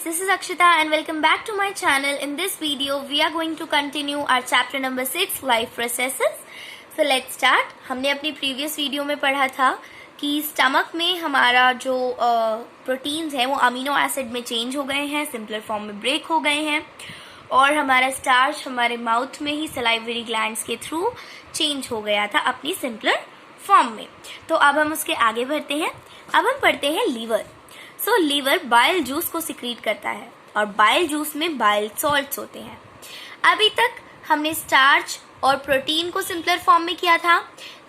friends, this is Akshita and welcome back to my channel. In this video, we are going to continue our chapter number 6, life processes. So let's start. हमने अपनी previous video में पढ़ा था कि stomach में हमारा जो proteins हैं वो अमीनो एसिड में चेंज हो गए हैं, सिंपलर फॉर्म में ब्रेक हो गए हैं और हमारा स्टार्च हमारे माउथ में ही सलाइवरी ग्लैंड्स के थ्रू चेंज हो गया था अपनी सिंपलर फॉर्म में. तो अब हम उसके आगे बढ़ते हैं. अब हम पढ़ते हैं लीवर. सो लीवर बाइल जूस को सिक्रीट करता है और बाइल जूस में बाइल सॉल्ट्स होते हैं. अभी तक हमने स्टार्च और प्रोटीन को सिंपलर फॉर्म में किया था.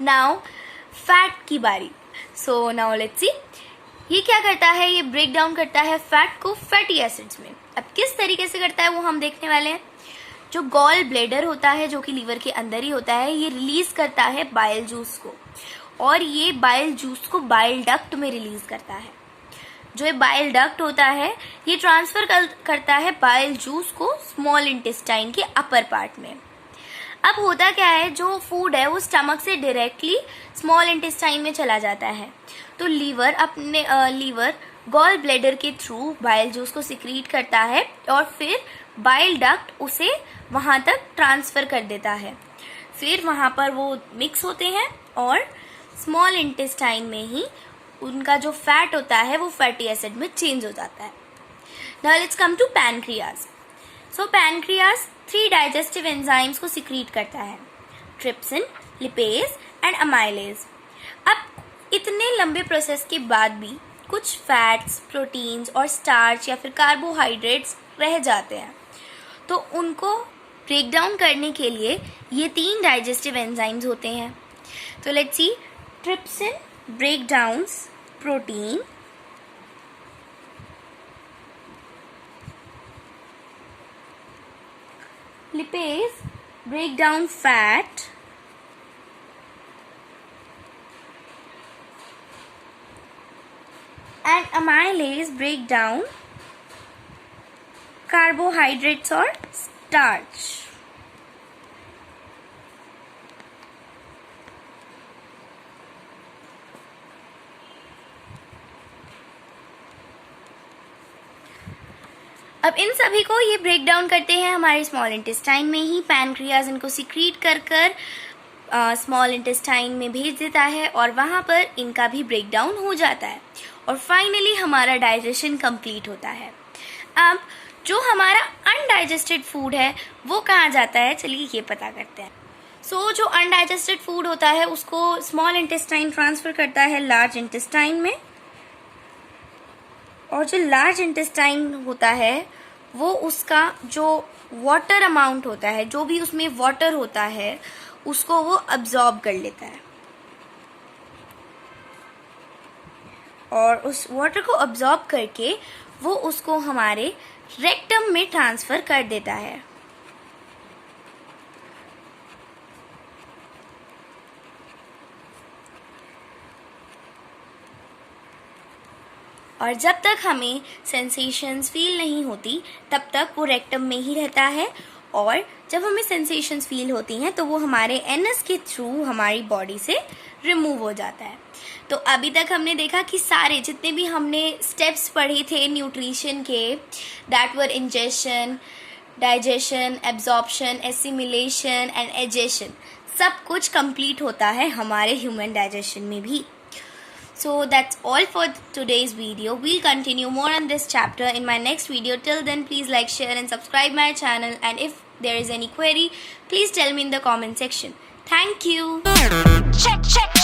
नाउ फैट की बारी. सो नाउ लेट्स सी ये क्या करता है. ये ब्रेक डाउन करता है फैट को फैटी एसिड्स में. अब किस तरीके से करता है वो हम देखने वाले हैं. जो गॉल ब्लेडर होता है जो कि लीवर के अंदर ही होता है, ये रिलीज करता है बाइल जूस को और ये बाइल जूस को बाइल डक्ट में रिलीज करता है. जो ये बाइल डक्ट होता है ये ट्रांसफर करता है बाइल जूस को स्मॉल इंटेस्टाइन के अपर पार्ट में. अब होता क्या है, जो फूड है वो स्टमक से डायरेक्टली स्मॉल इंटेस्टाइन में चला जाता है. तो लीवर गॉल ब्लैडर के थ्रू बाइल जूस को सिक्रीट करता है और फिर बाइल डक्ट उसे वहां तक ट्रांसफर कर देता है. फिर वहां पर वो मिक्स होते हैं और स्मॉल इंटेस्टाइन में ही उनका जो फैट होता है वो फैटी एसिड में चेंज हो जाता है. Now let's come to pancreas. So pancreas 3 digestive enzymes को सिक्रीट करता है, ट्रिप्सिन, लिपेज एंड अमाइलेज. अब इतने लंबे प्रोसेस के बाद भी कुछ फैट्स, प्रोटीन्स और स्टार्च या फिर कार्बोहाइड्रेट्स रह जाते हैं. तो उनको ब्रेक डाउन करने के लिए ये 3 डाइजेस्टिव एंजाइम्स होते हैं. तो let's see. Trypsin break downs protein, lipase break down fat, and amylase break down carbohydrates or starch. अब इन सभी को ये ब्रेक डाउन करते हैं हमारे स्मॉल इंटेस्टाइन में ही. पैनक्रियाज इनको सिक्रीट कर स्मॉल इंटेस्टाइन में भेज देता है और वहाँ पर इनका भी ब्रेक डाउन हो जाता है और फाइनली हमारा डाइजेशन कंप्लीट होता है. अब जो हमारा अनडाइजेस्टेड फूड है वो कहाँ जाता है, चलिए ये पता करते हैं. सो जो अनडाइजेस्टेड फूड होता है उसको स्मॉल इंटेस्टाइन ट्रांसफर करता है लार्ज इंटेस्टाइन में और जो लार्ज इंटेस्टाइन होता है वो उसका जो वाटर अमाउंट होता है, जो भी उसमें वाटर होता है उसको वो अब्जॉर्ब कर लेता है और उस वाटर को अब्जॉर्ब करके वो उसको हमारे रेक्टम में ट्रांसफर कर देता है. और जब तक हमें सेंसेशंस फील नहीं होती तब तक वो रेक्टम में ही रहता है और जब हमें सेंसेशंस फील होती हैं तो वो हमारे एनस के थ्रू हमारी बॉडी से रिमूव हो जाता है. तो अभी तक हमने देखा कि सारे जितने भी हमने स्टेप्स पढ़े थे न्यूट्रिशन के, that were ingestion, digestion, absorption, assimilation and egestion, सब कुछ कंप्लीट होता है हमारे ह्यूमन डाइजेशन में भी. So that's all for today's video. We'll continue more on this chapter in my next video. Till then, please like, share and subscribe my channel. And if there is any query, please tell me in the comment section. Thank you. Check.